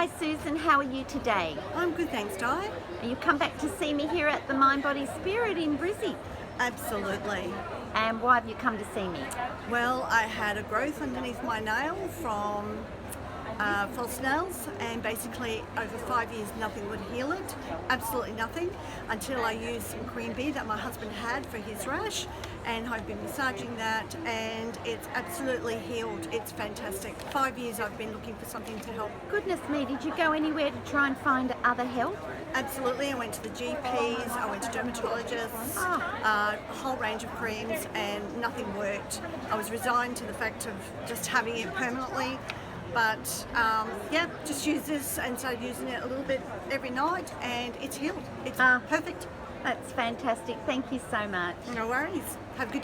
Hi Susan, how are you today? I'm good, thanks, Di. You come back to see me here at the Mind Body Spirit in Brizzy. Absolutely. And why have you come to see me? Well, I had a growth underneath my nail from false nails, and basically over 5 years nothing would heal it, absolutely nothing, until I used some Queen Bee that my husband had for his rash, and I've been massaging that and it's absolutely healed. It's fantastic. 5 years I've been looking for something to help. Goodness me, did you go anywhere to try and find other help? Absolutely, I went to the GPs, I went to dermatologists, a whole range of creams, and nothing worked. I was resigned to the fact of just having it permanently, but yeah, just use this and started using it a little bit every night, and it's healed. It's perfect. That's fantastic. Thank you so much. No worries. Have a good day.